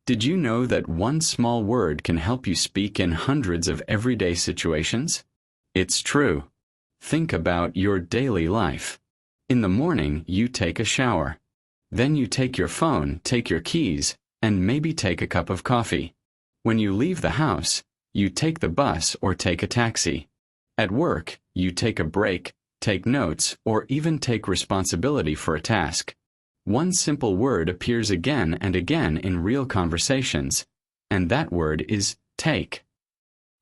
Did you know that one small word can help you speak in hundreds of everyday situations? It's true. Think about your daily life. In the morning, you take a shower. Then you take your phone, take your keys, and maybe take a cup of coffee. When you leave the house, you take the bus or take a taxi. At work, you take a break, take notes, or even take responsibility for a task. One simple word appears again and again in real conversations, and that word is take.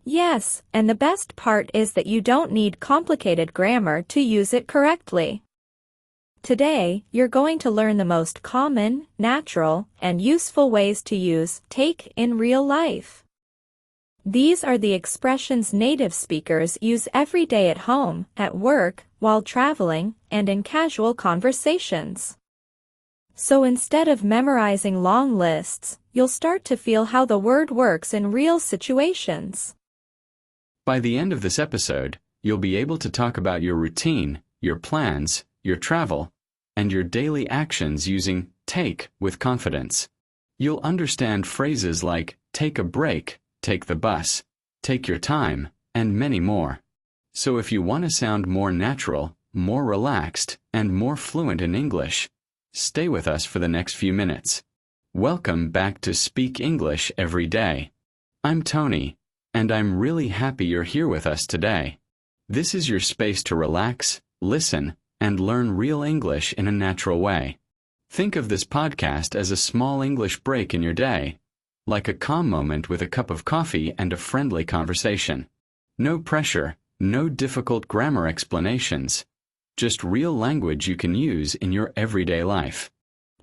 Yes, and the best part is that you don't need complicated grammar to use it correctly. Today, you're going to learn the most common, natural, and useful ways to use take in real life. These are the expressions native speakers use every day at home, at work, while traveling, and in casual conversations. So instead of memorizing long lists, you'll start to feel how the word works in real situations. By the end of this episode, you'll be able to talk about your routine, your plans, your travel, and your daily actions using take with confidence. You'll understand phrases like take a break, take the bus, take your time, and many more. So if you want to sound more natural, more relaxed, and more fluent in English, stay with us for the next few minutes. Welcome back to Speak English Every Day. I'm Tony, and I'm really happy you're here with us today. This is your space to relax, listen, and learn real English in a natural way. Think of this podcast as a small English break in your day, like a calm moment with a cup of coffee and a friendly conversation. No pressure, no difficult grammar explanations, just real language you can use in your everyday life.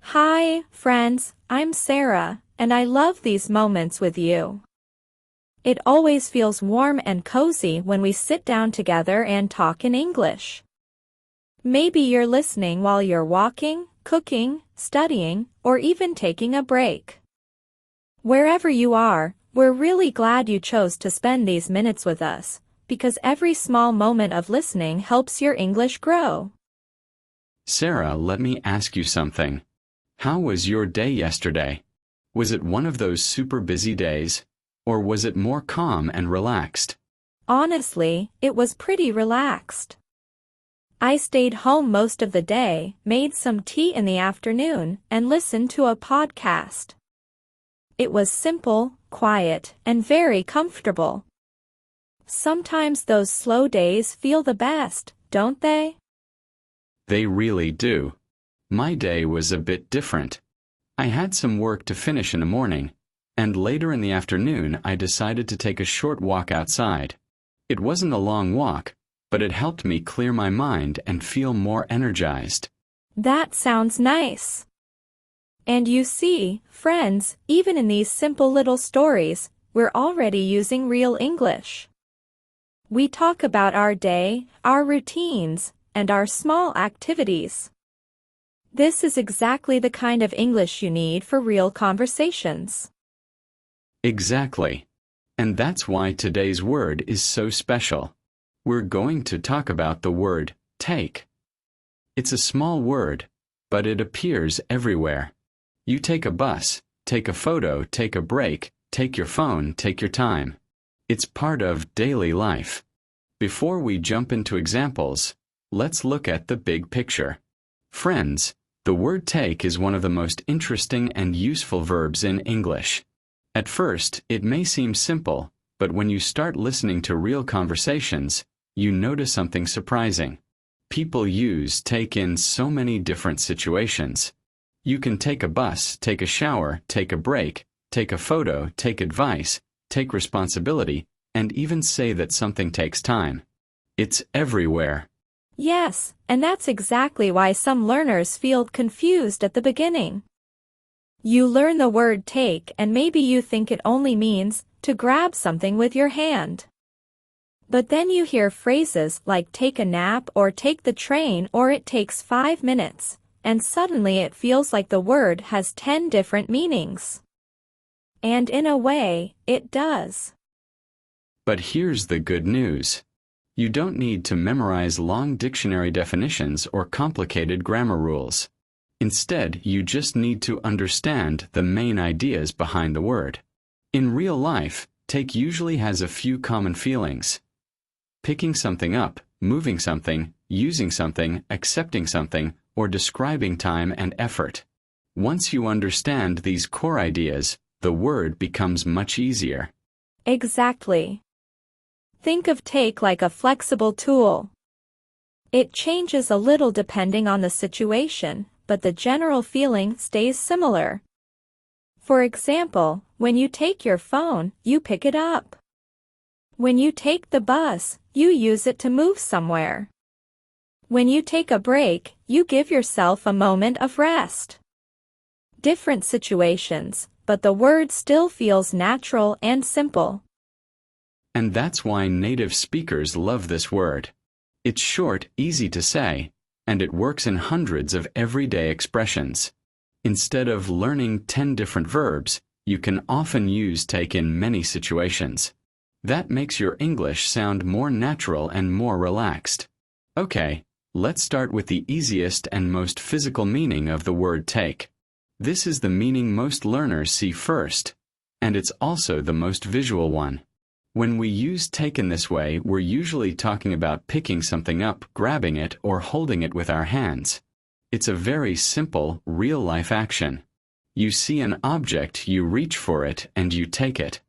Hi, friends, I'm Sara, and I love these moments with you. It always feels warm and cozy when we sit down together and talk in English. Maybe you're listening while you're walking, cooking, studying, or even taking a break. Wherever you are, we're really glad you chose to spend these minutes with us, because every small moment of listening helps your English grow. Sara, let me ask you something. How was your day yesterday? Was it one of those super busy days, or was it more calm and relaxed? Honestly, it was pretty relaxed. I stayed home most of the day, made some tea in the afternoon, and listened to a podcast. It was simple, quiet, and very comfortable. Sometimes those slow days feel the best, don't they? They really do. My day was a bit different. I had some work to finish in the morning, and later in the afternoon I decided to take a short walk outside. It wasn't a long walk, but it helped me clear my mind and feel more energized. That sounds nice. And you see, friends, even in these simple little stories, we're already using real English. We talk about our day, our routines, and our small activities. This is exactly the kind of English you need for real conversations. Exactly. And that's why today's word is so special. We're going to talk about the word take. It's a small word, but it appears everywhere. You take a bus, take a photo, take a break, take your phone, take your time. It's part of daily life. Before we jump into examples, let's look at the big picture. Friends, the word take is one of the most interesting and useful verbs in English. At first, it may seem simple, but when you start listening to real conversations, you notice something surprising. People use take in so many different situations. You can take a bus, take a shower, take a break, take a photo, take advice, take responsibility, and even say that something takes time. It's everywhere. Yes, and that's exactly why some learners feel confused at the beginning. You learn the word take and maybe you think it only means to grab something with your hand. But then you hear phrases like take a nap or take the train or it takes 5 minutes, and suddenly it feels like the word has 10 different meanings. And in a way, it does. But here's the good news. You don't need to memorize long dictionary definitions or complicated grammar rules. Instead, you just need to understand the main ideas behind the word. In real life, take usually has a few common feelings. Picking something up, moving something, using something, accepting something, or describing time and effort. Once you understand these core ideas, the word becomes much easier. Exactly. Think of take like a flexible tool. It changes a little depending on the situation, but the general feeling stays similar. For example, when you take your phone, you pick it up. When you take the bus, you use it to move somewhere. When you take a break, you give yourself a moment of rest. Different situations, but the word still feels natural and simple. And that's why native speakers love this word. It's short, easy to say, and it works in hundreds of everyday expressions. Instead of learning 10 different verbs, you can often use take in many situations. That makes your English sound more natural and more relaxed. Okay, let's start with the easiest and most physical meaning of the word take. This is the meaning most learners see first, and it's also the most visual one. When we use take in this way, we're usually talking about picking something up, grabbing it, or holding it with our hands. It's a very simple, real-life action. You see an object, you reach for it, and you take it.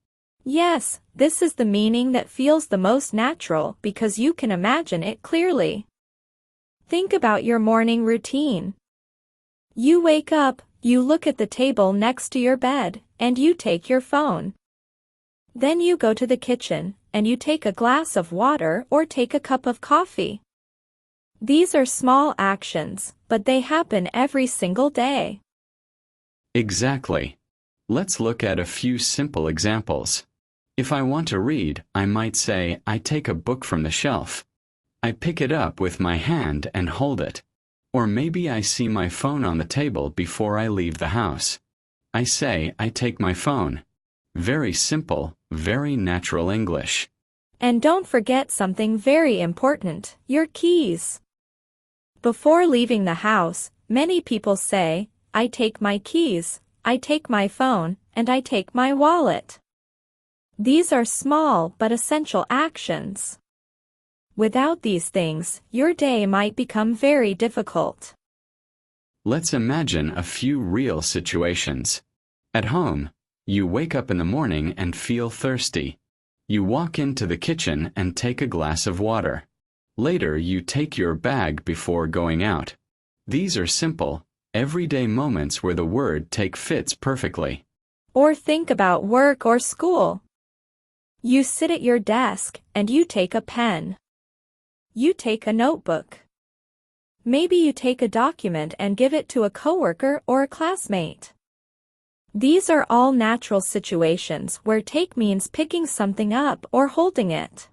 Yes, this is the meaning that feels the most natural because you can imagine it clearly. Think about your morning routine. You wake up, you look at the table next to your bed, and you take your phone. Then you go to the kitchen, and you take a glass of water or take a cup of coffee. These are small actions, but they happen every single day. Exactly. Let's look at a few simple examples. If I want to read, I might say, I take a book from the shelf. I pick it up with my hand and hold it. Or maybe I see my phone on the table before I leave the house. I say, I take my phone. Very simple, very natural English. And don't forget something very important, your keys. Before leaving the house, many people say, I take my keys, I take my phone, and I take my wallet. These are small but essential actions. Without these things, your day might become very difficult. Let's imagine a few real situations. At home, you wake up in the morning and feel thirsty. You walk into the kitchen and take a glass of water. Later, you take your bag before going out. These are simple, everyday moments where the word take fits perfectly. Or think about work or school. You sit at your desk and you take a pen. You take a notebook. Maybe you take a document and give it to a coworker or a classmate. These are all natural situations where take means picking something up or holding it.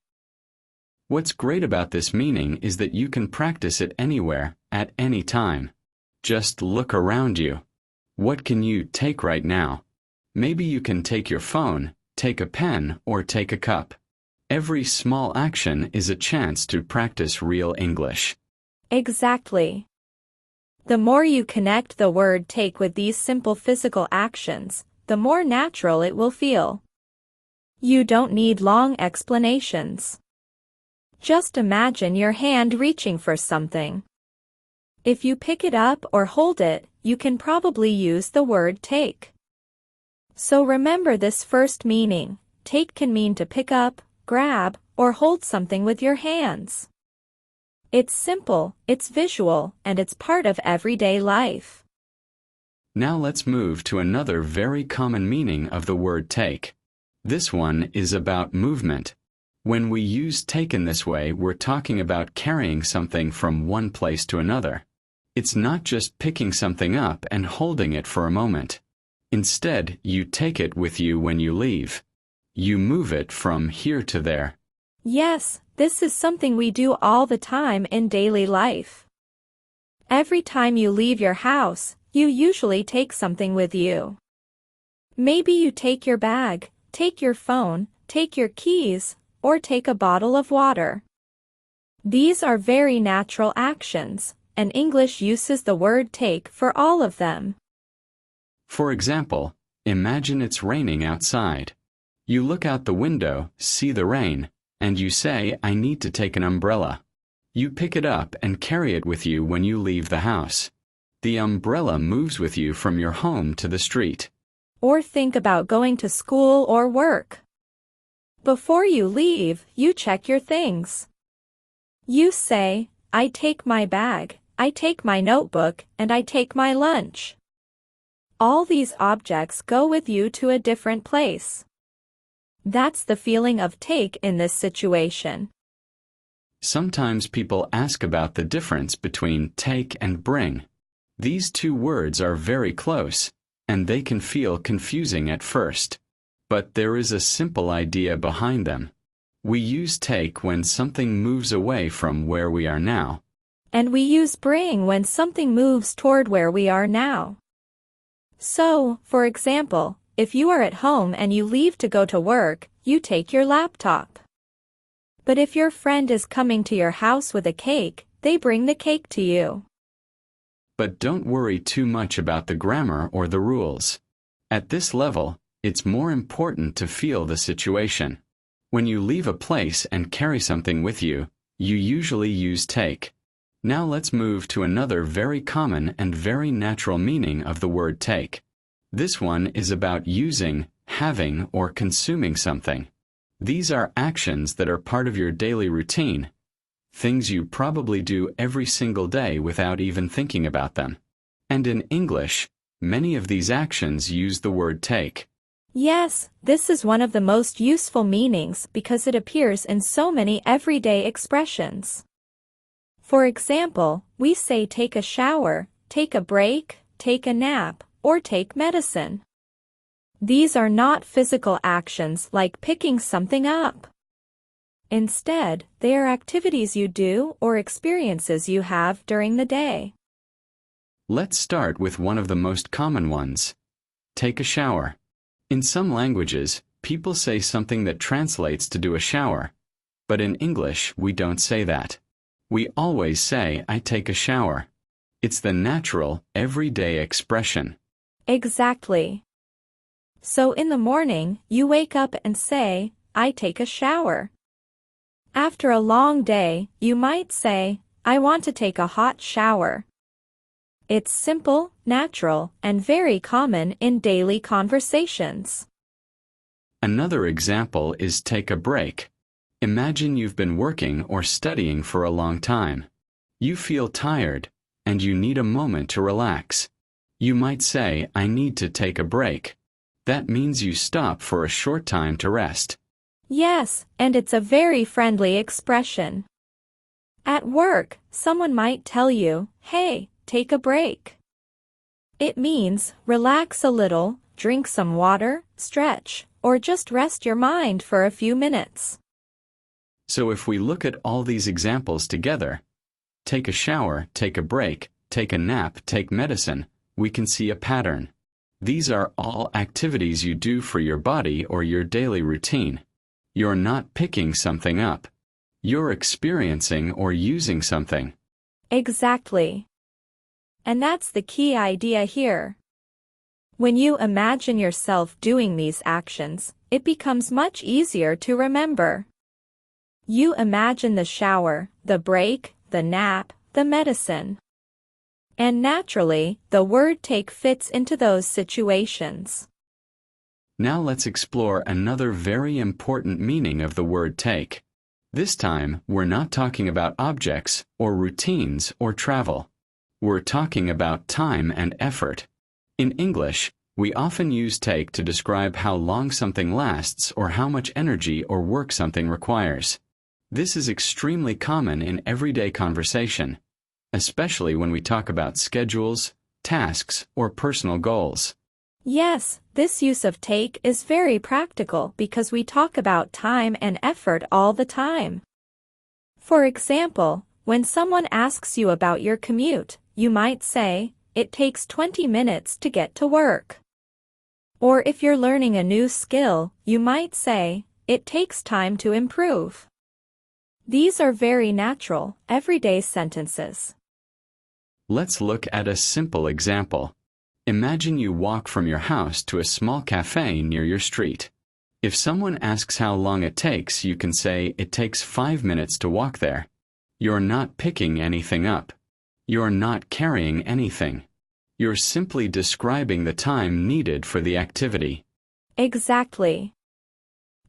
What's great about this meaning is that you can practice it anywhere, at any time. Just look around you. What can you take right now? Maybe you can take your phone, take a pen, or take a cup. Every small action is a chance to practice real English. Exactly. The more you connect the word take with these simple physical actions, the more natural it will feel. You don't need long explanations. Just imagine your hand reaching for something. If you pick it up or hold it, you can probably use the word take. So remember this first meaning. Take can mean to pick up, grab, or hold something with your hands. It's simple, it's visual, and it's part of everyday life. Now let's move to another very common meaning of the word take. This one is about movement. When we use take in this way, we're talking about carrying something from one place to another. It's not just picking something up and holding it for a moment. Instead, you take it with you when you leave. You move it from here to there. Yes, this is something we do all the time in daily life. Every time you leave your house, you usually take something with you. Maybe you take your bag, take your phone, take your keys, or take a bottle of water. These are very natural actions, and English uses the word take for all of them. For example, imagine it's raining outside. You look out the window, see the rain, and you say, "I need to take an umbrella." You pick it up and carry it with you when you leave the house. The umbrella moves with you from your home to the street. Or think about going to school or work. Before you leave, you check your things. You say, "I take my bag, I take my notebook, and I take my lunch." All these objects go with you to a different place. That's the feeling of take in this situation. Sometimes people ask about the difference between take and bring. These two words are very close, and they can feel confusing at first. But there is a simple idea behind them. We use take when something moves away from where we are now. And we use bring when something moves toward where we are now. So, for example, if you are at home and you leave to go to work, you take your laptop. But if your friend is coming to your house with a cake, they bring the cake to you. But don't worry too much about the grammar or the rules. At this level, it's more important to feel the situation. When you leave a place and carry something with you, you usually use take. Now let's move to another very common and very natural meaning of the word take. This one is about using, having, or consuming something. These are actions that are part of your daily routine, things you probably do every single day without even thinking about them. And in English, many of these actions use the word take. Yes, this is one of the most useful meanings because it appears in so many everyday expressions. For example, we say take a shower, take a break, take a nap, or take medicine. These are not physical actions like picking something up. Instead, they are activities you do or experiences you have during the day. Let's start with one of the most common ones. Take a shower. In some languages, people say something that translates to do a shower. But in English, we don't say that. We always say, "I take a shower." It's the natural, everyday expression. Exactly. So in the morning, you wake up and say, "I take a shower." After a long day, you might say, "I want to take a hot shower." It's simple, natural, and very common in daily conversations. Another example is take a break. Imagine you've been working or studying for a long time. You feel tired, and you need a moment to relax. You might say, "I need to take a break." That means you stop for a short time to rest. Yes, and it's a very friendly expression. At work, someone might tell you, "Hey, take a break." It means relax a little, drink some water, stretch, or just rest your mind for a few minutes. So if we look at all these examples together, take a shower, take a break, take a nap, take medicine, we can see a pattern. These are all activities you do for your body or your daily routine. You're not picking something up. You're experiencing or using something. Exactly. And that's the key idea here. When you imagine yourself doing these actions, it becomes much easier to remember. You imagine the shower, the break, the nap, the medicine. And naturally, the word take fits into those situations. Now let's explore another very important meaning of the word take. This time, we're not talking about objects or routines or travel. We're talking about time and effort. In English, we often use take to describe how long something lasts or how much energy or work something requires. This is extremely common in everyday conversation, especially when we talk about schedules, tasks, or personal goals. Yes, this use of take is very practical because we talk about time and effort all the time. For example, when someone asks you about your commute, you might say, "It takes 20 minutes to get to work." Or if you're learning a new skill, you might say, "It takes time to improve." These are very natural, everyday sentences. Let's look at a simple example. Imagine you walk from your house to a small cafe near your street. If someone asks how long it takes, you can say it takes 5 minutes to walk there. You're not picking anything up. You're not carrying anything. You're simply describing the time needed for the activity. Exactly.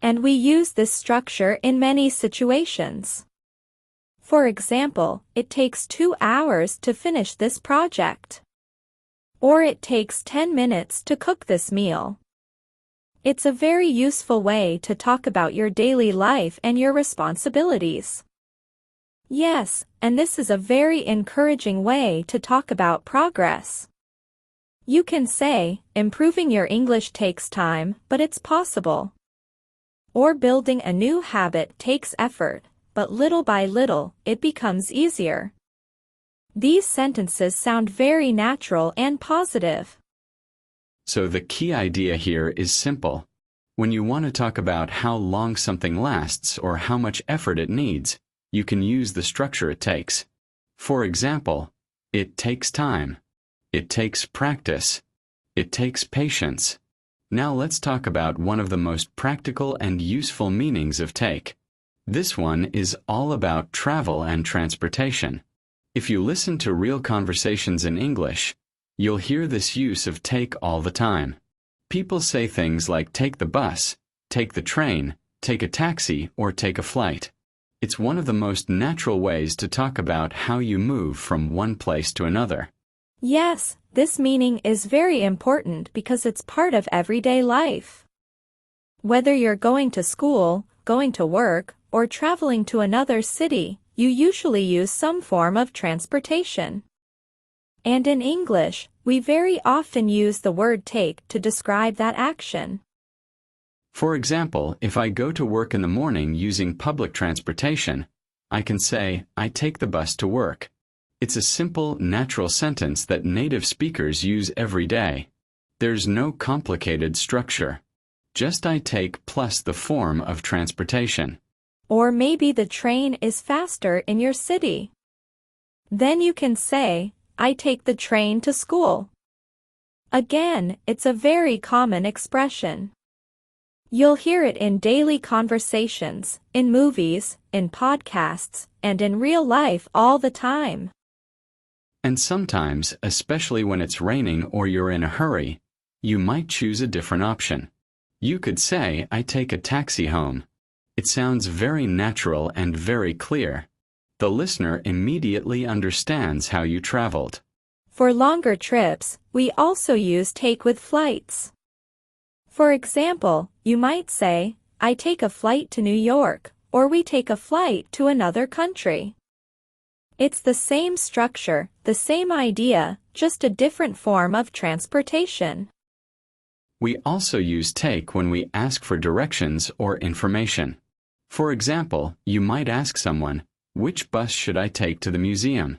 And we use this structure in many situations. For example, it takes 2 hours to finish this project. Or it takes 10 minutes to cook this meal. It's a very useful way to talk about your daily life and your responsibilities. Yes, and this is a very encouraging way to talk about progress. You can say, improving your English takes time, but it's possible. Or building a new habit takes effort, but little by little, it becomes easier. These sentences sound very natural and positive. So the key idea here is simple. When you want to talk about how long something lasts or how much effort it needs, you can use the structure it takes. For example, it takes time. It takes practice. It takes patience. Now let's talk about one of the most practical and useful meanings of take. This one is all about travel and transportation. If you listen to real conversations in English, you'll hear this use of take all the time. People say things like take the bus, take the train, take a taxi, or take a flight. It's one of the most natural ways to talk about how you move from one place to another. Yes, this meaning is very important because it's part of everyday life. Whether you're going to school, going to work, or traveling to another city, you usually use some form of transportation. And in English, we very often use the word take to describe that action. For example, if I go to work in the morning using public transportation, I can say, I take the bus to work. It's a simple, natural sentence that native speakers use every day. There's no complicated structure. Just I take plus the form of transportation. Or maybe the train is faster in your city. Then you can say, I take the train to school. Again, it's a very common expression. You'll hear it in daily conversations, in movies, in podcasts, and in real life all the time. And sometimes, especially when it's raining or you're in a hurry, you might choose a different option. You could say, I take a taxi home. It sounds very natural and very clear. The listener immediately understands how you traveled. For longer trips, we also use take with flights. For example, you might say, I take a flight to New York, or we take a flight to another country. It's the same structure, the same idea, just a different form of transportation. We also use take when we ask for directions or information. For example, you might ask someone, which bus should I take to the museum?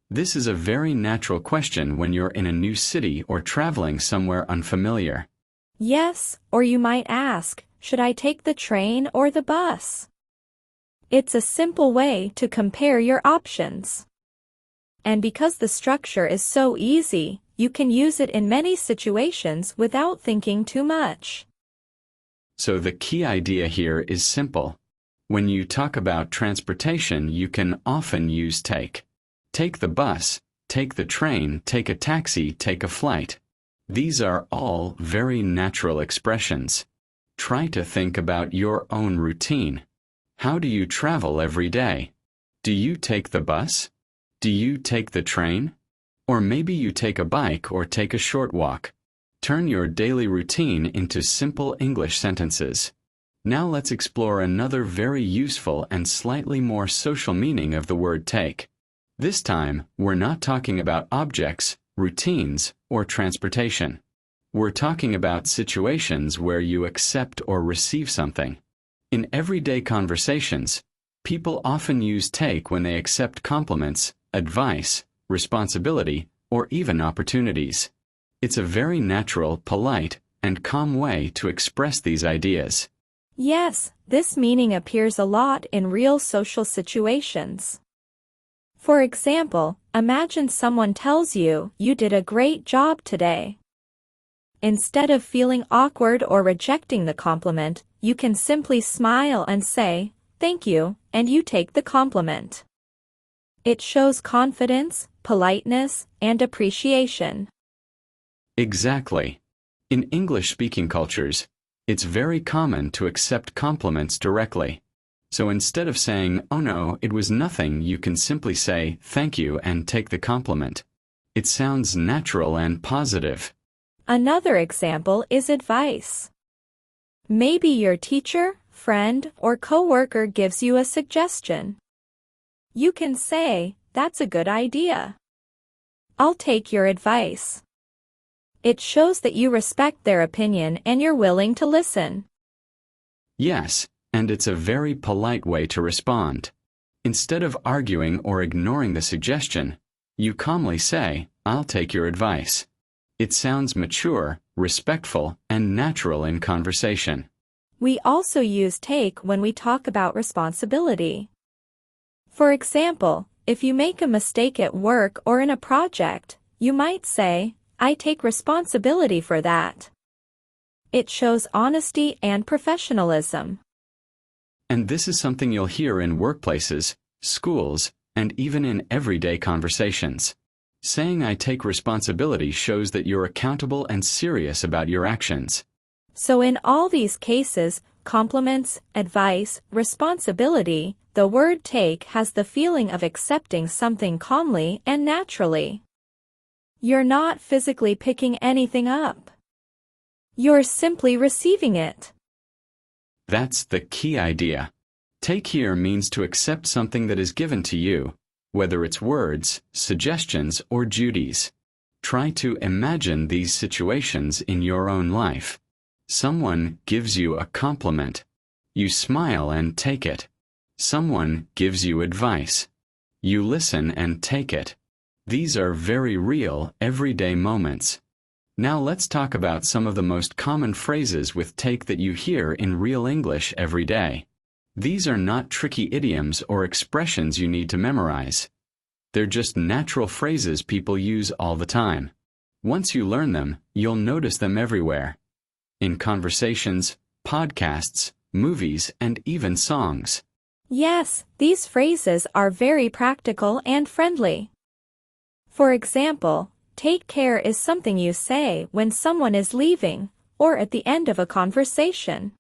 This is a very natural question when you're in a new city or traveling somewhere unfamiliar. Yes, or you might ask, should I take the train or the bus? It's a simple way to compare your options. And because the structure is so easy, you can use it in many situations without thinking too much. So the key idea here is simple. When you talk about transportation, you can often use take. Take the bus, take the train, take a taxi, take a flight. These are all very natural expressions. Try to think about your own routine. How do you travel every day? Do you take the bus? Do you take the train? Or maybe you take a bike or take a short walk. Turn your daily routine into simple English sentences. Now let's explore another very useful and slightly more social meaning of the word take. This time, we're not talking about objects, routines, or transportation. We're talking about situations where you accept or receive something. In everyday conversations, people often use take when they accept compliments, advice, responsibility, or even opportunities. It's a very natural, polite, and calm way to express these ideas. Yes, this meaning appears a lot in real social situations. For example, Imagine someone tells you, "You did a great job today." Instead of feeling awkward or rejecting the compliment, you can simply smile and say, "Thank you," and you take the compliment. It shows confidence, politeness, and appreciation. Exactly. In English-speaking cultures, it's very common to accept compliments directly. So instead of saying, "Oh no, it was nothing," you can simply say, "Thank you," and take the compliment. It sounds natural and positive. Another example is advice. Maybe your teacher, friend, or coworker gives you a suggestion. You can say, "That's a good idea. I'll take your advice." It shows that you respect their opinion and you're willing to listen. Yes, and it's a very polite way to respond. Instead of arguing or ignoring the suggestion, you calmly say, "I'll take your advice." It sounds mature, respectful, and natural in conversation. We also use take when we talk about responsibility. For example, if you make a mistake at work or in a project, you might say, "I take responsibility for that." It shows honesty and professionalism. And this is something you'll hear in workplaces, schools, and even in everyday conversations. Saying "I take responsibility" shows that you're accountable and serious about your actions. So in all these cases, compliments, advice, responsibility, the word take has the feeling of accepting something calmly and naturally. You're not physically picking anything up. You're simply receiving it. That's the key idea. Take here means to accept something that is given to you, whether it's words, suggestions, or duties. Try to imagine these situations in your own life. Someone gives you a compliment. You smile and take it. Someone gives you advice. You listen and take it. These are very real, everyday moments. Now let's talk about some of the most common phrases with take that you hear in real English every day. These are not tricky idioms or expressions you need to memorize. They're just natural phrases people use all the time. Once you learn them, you'll notice them everywhere. In conversations, podcasts, movies, and even songs. Yes, these phrases are very practical and friendly. For example, take care is something you say when someone is leaving, or at the end of a conversation.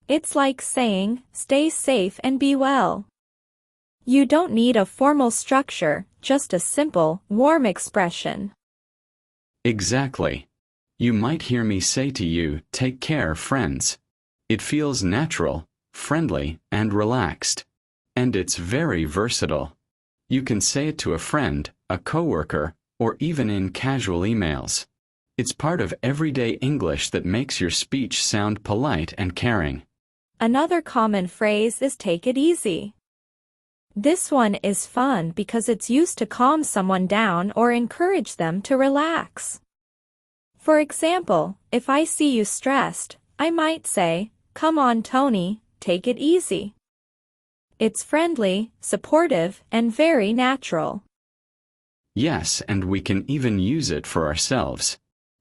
It's like saying, "Stay safe and be well." You don't need a formal structure, just a simple, warm expression. Exactly. You might hear me say to you, "Take care, friends." It feels natural, friendly, and relaxed. And it's very versatile. You can say it to a friend, a coworker, or even in casual emails. It's part of everyday English that makes your speech sound polite and caring. Another common phrase is "take it easy." This one is fun because it's used to calm someone down or encourage them to relax. For example, if I see you stressed, I might say, "Come on, Tony, take it easy." It's friendly, supportive, and very natural. Yes, and we can even use it for ourselves.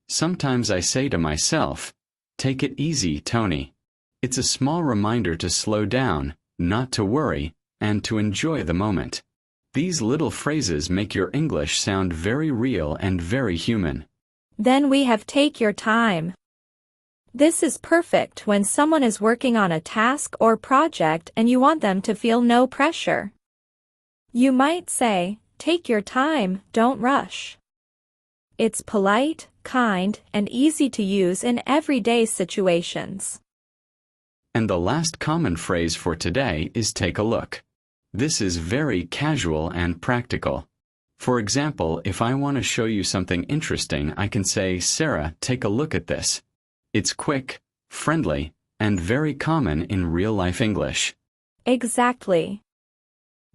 Sometimes I say to myself, "Take it easy, Tony." It's a small reminder to slow down, not to worry, and to enjoy the moment. These little phrases make your English sound very real and very human. Then we have "take your time." This is perfect when someone is working on a task or project and you want them to feel no pressure. You might say, "Take your time, don't rush." It's polite, kind, and easy to use in everyday situations. And the last common phrase for today is "take a look." This is very casual and practical. For example, if I want to show you something interesting, I can say, "Sara, take a look at this." It's quick, friendly, and very common in real-life English. Exactly.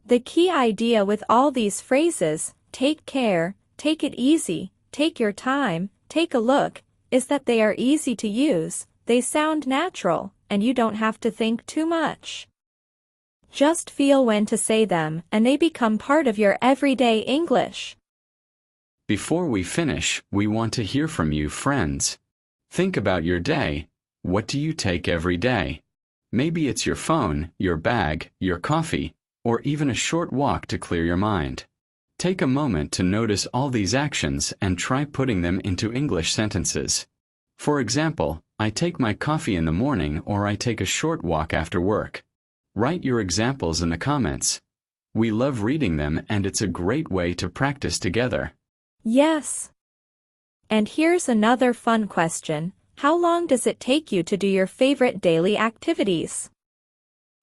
The key idea with all these phrases, "take care," "take it easy," "take your time," "take a look," is that they are easy to use, they sound natural, and you don't have to think too much. Just feel when to say them and they become part of your everyday English. Before we finish, we want to hear from you, friends. Think about your day. What do you take every day? Maybe it's your phone, your bag, your coffee, or even a short walk to clear your mind. Take a moment to notice all these actions and try putting them into English sentences. For example, I take my coffee in the morning, or I take a short walk after work. Write your examples in the comments. We love reading them and it's a great way to practice together. Yes. And here's another fun question. How long does it take you to do your favorite daily activities?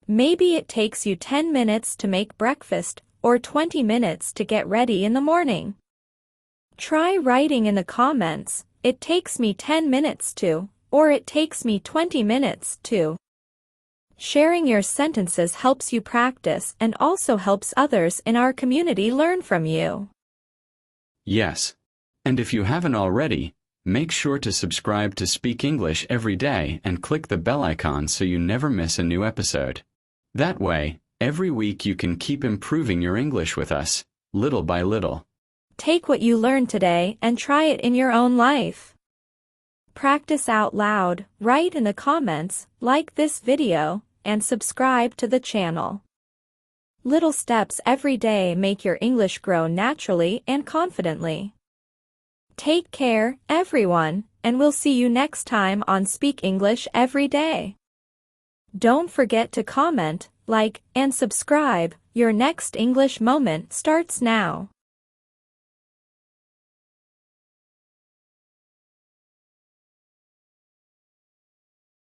Maybe it takes you 10 minutes to make breakfast or 20 minutes to get ready in the morning. Try writing in the comments, it takes me 10 minutes to, or it takes me 20 minutes to. Sharing your sentences helps you practice and also helps others in our community learn from you. Yes. And if you haven't already, make sure to subscribe to Speak English every day and click the bell icon so you never miss a new episode. That way, every week you can keep improving your English with us, little by little. Take what you learned today and try it in your own life. Practice out loud, write in the comments, like this video, and subscribe to the channel. Little steps every day make your English grow naturally and confidently. Take care, everyone, and we'll see you next time on Speak English Every Day. Don't forget to comment, like, and subscribe. Your next English moment starts now.